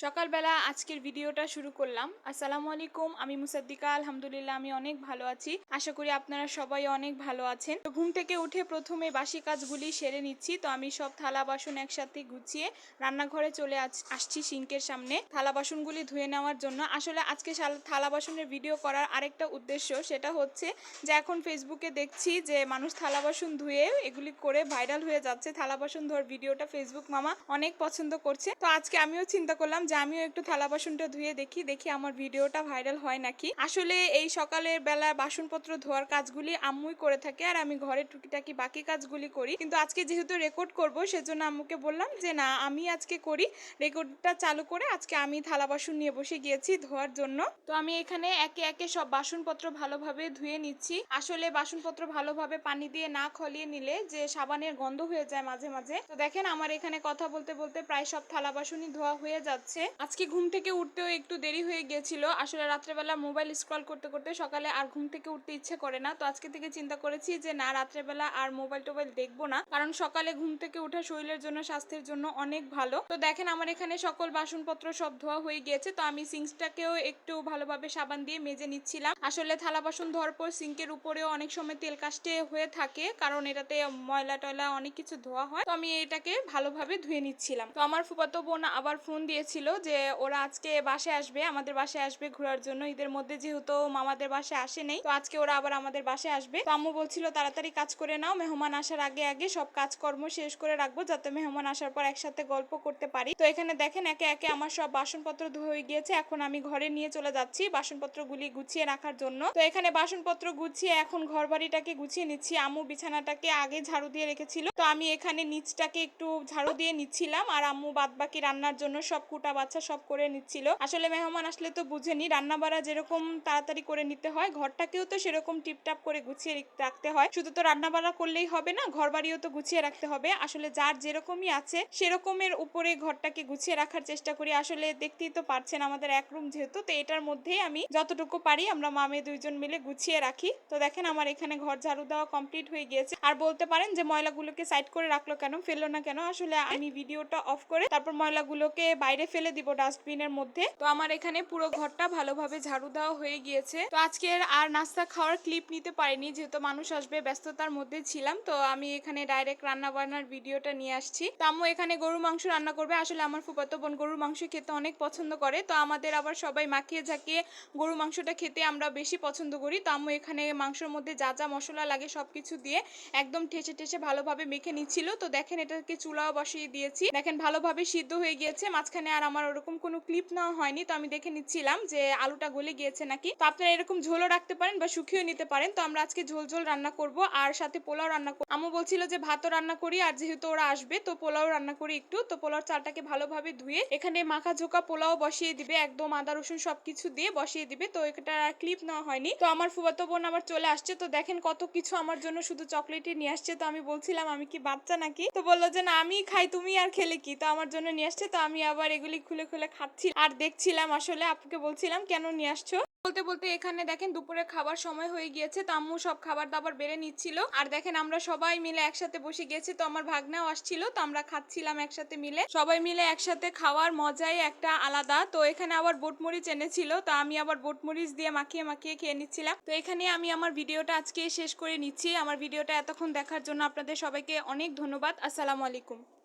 সকালবেলা আজকের ভিডিওটা শুরু করলাম। আসসালামু আলাইকুম, আমি মুসাদ্দিকা। আলহামদুলিল্লাহ আমি অনেক ভালো আছি। আশা করি আপনারা সবাই অনেক ভালো আছেন। তো ঘুম থেকে উঠে প্রথমে বাসি কাজগুলি সেরে নিচ্ছি। তো আমি সব থালা বাসন একসাথে গুছিয়ে রান্নাঘরে চলে আসছি সিঙ্কের সামনে থালা বাসনগুলি ধুয়ে নেওয়ার জন্য। আসলে আজকে থালা বাসনের ভিডিও করার আরেকটা উদ্দেশ্য, সেটা হচ্ছে যে এখন ফেসবুকে দেখছি যে মানুষ থালা বাসন ধুয়ে এগুলি করে ভাইরাল হয়ে যাচ্ছে। থালা বাসন ধোয়ার ভিডিওটা ফেসবুক মামা অনেক পছন্দ করছে। তো আজকে আমিও চিন্তা করলাম যে আমিও একটু থালা বাসনটা ধুয়ে দেখি আমার ভিডিওটা ভাইরাল হয় নাকি। আসলে এই সকালের বেলা বাসনপত্র ধোয়ার কাজগুলি আম্মুই করে থাকে, আর আমি ঘরের টুকিটাকি বাকি কাজগুলি করি। কিন্তু আজকে যেহেতু রেকর্ড করব, সেজন্য আম্মুকে বললাম যে না, আমি আজকে করি। রেকর্ডটা চালু করে আজকে আমি থালা বাসন নিয়ে বসে গিয়েছি ধোয়ার জন্য। তো আমি এখানে একে একে সব বাসনপত্র ভালোভাবে ধুয়ে নিচ্ছি। আসলে বাসনপত্র ভালোভাবে পানি দিয়ে না খলিয়ে নিলে যে সাবানের গন্ধ হয়ে যায় মাঝে মাঝে। তো দেখেন আমার এখানে কথা বলতে বলতে প্রায় সব থালা বাসনই ধোয়া হয়ে যাচ্ছে। আজকে ঘুম থেকে উঠতেও একটু দেরি হয়ে গিয়েছিল। আসলে রাত্রেবেলা মোবাইল স্ক্রল করতে করতে সকালে আর ঘুম থেকে উঠতে ইচ্ছে করে না। তো আজকে থেকে চিন্তা করেছি যে না, রাত্রেবেলা আর মোবাইল টোবাইল দেখবো না, কারণ সকালে ঘুম থেকে উঠা শরীরের জন্য স্বাস্থ্যের জন্য অনেক ভালো। তো দেখেন আমার এখানে সকল বাসনপত্র সব ধোয়া হয়ে গিয়েছে। তো আমি সিঙ্কটাকেও একটু ভালোভাবে সাবান দিয়ে মেজে নিচ্ছিলাম। আসলে থালা বাসন ধোয়ার পর সিঙ্কের উপরেও অনেক সময় তেল কাস্টে হয়ে থাকে, কারণ এটাতে ময়লা টয়লা অনেক কিছু ধোয়া হয়। তো আমি এটাকে ভালোভাবে ধুয়ে নিচ্ছিলাম। তো আমার ফুফাতো বোন আবার ফোন দিয়েছিল যে ওরা আজকে বাসায় আসবে, আমাদের বাসায় আসবে ঘোরার জন্য। ঈদের মধ্যে যেহেতু মামাদের বাসায় আসে নেই, তো আজকে ওরা আবার আমাদের বাসায় আসবে। তো আম্মু বলছিল তাড়াতাড়ি কাজ করে নাও, মেহমান আসার আগে আগে সব কাজকর্ম শেষ করে রাখবো, যাতে মেহমান আসার পর একসাথে গল্প করতে পারি। তো এখানে দেখেন একে একে আমার সব বাসনপত্র ধুয়ে হয়ে গিয়েছে। এখন আমি ঘরে নিয়ে চলে যাচ্ছি বাসনপত্রগুলি গুছিয়ে রাখার জন্য। তো এখানে বাসনপত্র গুছিয়ে এখন ঘর বাড়িটাকে গুছিয়ে নিচ্ছি। আম্মু বিছানাটাকে আগে ঝাড়ু দিয়ে রেখেছিল, তো আমি এখানে নিচটাকে একটু ঝাড়ু দিয়ে নিচ্ছিলাম, আর আম্মু বাদ বাকি রান্নার জন্য সব কুটা বাচ্চা সব করে নিচ্ছিল। আসলে মেহমান আসলে তো বুঝেনি, রান্না বাড়া যেরকম তাড়াতাড়ি করে নিতে হয়, ঘরটাকেও তো সেরকম টিপটাপ করে গুছিয়ে রাখতে হয়। শুধু তো রান্না বাড়া করলেই হবে না, ঘর বাড়িও তো গুছিয়ে রাখতে হবে। আসলে যার যেরকমই আছে সেরকমের উপরে ঘরটাকে গুছিয়ে রাখার চেষ্টা করি। আসলে দেখতেই তো পারছেন আমাদের এক রুম যেহেতু, তো এটার মধ্যেই আমি যতটুকু পারি আমরা মামে দুইজন মিলে গুছিয়ে রাখি। তো দেখেন আমার এখানে ঘর ঝাড়ু দেওয়া কমপ্লিট হয়ে গিয়েছে। আর বলতে পারেন যে ময়লাগুলোকে সাইড করে রাখলো কেন, ফেললো না কেন। আসলে আমি ভিডিওটা অফ করে তারপর ময়লাগুলোকে বাইরে ফেলে দিব ডাস্টবিনের মধ্যে। তো আমার এখানে পুরো ঘরটা ভালোভাবে ঝাড়ু দেওয়া হয়ে গিয়েছে। তো আজকের আর নাস্তা খাওয়ার ক্লিপ নিতে পারিনি, যেহেতু মানুষ আসবে, ব্যস্ততার মধ্যে ছিলাম। তো আমি এখানে ডাইরেক্ট রান্না বান্নার ভিডিওটা নিয়ে আসছি। তো আম্মু এখানে গরুর মাংস রান্না করবে। আসলে আমার ফুফাতো বোন গরুর মাংস খেতে অনেক পছন্দ করে। তো আমাদের আবার সবাই মাখিয়ে ঝাঁকিয়ে গরুর মাংসটা খেতে আমরা বেশি পছন্দ করি। তো আম্মু এখানে মাংসের মধ্যে যা যা মশলা লাগে সবকিছু দিয়ে একদম ঠেসে ঠেসে ভালোভাবে মেখে নিচ্ছিল। তো দেখেন এটাকে চুলাও বসিয়ে দিয়েছি, দেখেন ভালোভাবে সিদ্ধ হয়ে গিয়েছে। মাঝখানে আর আমার ওরকম কোনো ক্লিপ নেওয়া হয়নি। তো আমি দেখে নিচ্ছিলাম যে আলুটা গলে গিয়েছে নাকি। তো আপনারা এরকম ঝোলও রাখতে পারেন বা শুকিয়ে নিতে পারেন। তো আমরা আজকে ঝোল ঝোল রান্না করব, আর সাথে পোলাও রান্না করব। আম্মু বলছিল যে ভাতও রান্না করি, আর যেহেতু ওরা আসবে তো পোলাও রান্না করি একটু। তো পোলাওর চালটাকে ভালোভাবে ধুয়ে এখানে মাখা ঝোকা পোলাও বসিয়ে দিবে, একদম আদা রসুন সবকিছু দিয়ে বসিয়ে দিবে। তো এটা ক্লিপ নেওয়া হয়নি। তো আমার ফুফাতো বোন আবার চলে আসছে। তো দেখেন কত কিছু আমার জন্য শুধু চকলেটই নিয়ে আসছে। তো আমি বলছিলাম আমি কি বাচ্চা নাকি, তো বললো যে না আমি খাই, তুমি আর খেলে কি। তো আমার জন্য নিয়ে আসছে। তো আমি আবার এগুলি খুলে খুলে খাচ্ছি আর দেখছিলাম। আসলে আপুকে বলছিলাম কেন নিয়ে আসছো। বলতে বলতে এখানে দেখেন দুপুরে খাবার সময় হয়ে গিয়েছে। তো আম্মু সব খাবার দাবার বেড়ে নিচ্ছিল, আর দেখেন আমরা সবাই মিলে একসাথে বসে গেছি। তো আমার ভাগ্নাও আসছিল, তো আমরা খাচ্ছিলাম একসাথে মিলে। সবাই মিলে একসাথে খাওয়ার মজাই একটা আলাদা। তো এখানে আবার বোটমরিচ এনেছিল, তো আমি আবার বোটমরিচ দিয়ে মাখিয়ে মাখিয়ে খেয়ে নিচ্ছিলাম। তো এখানে আমি আমার ভিডিওটা আজকে শেষ করে নিচ্ছি। আমার ভিডিওটা এতক্ষণ দেখার জন্য আপনাদের সবাইকে অনেক ধন্যবাদ। আসসালামু আলাইকুম।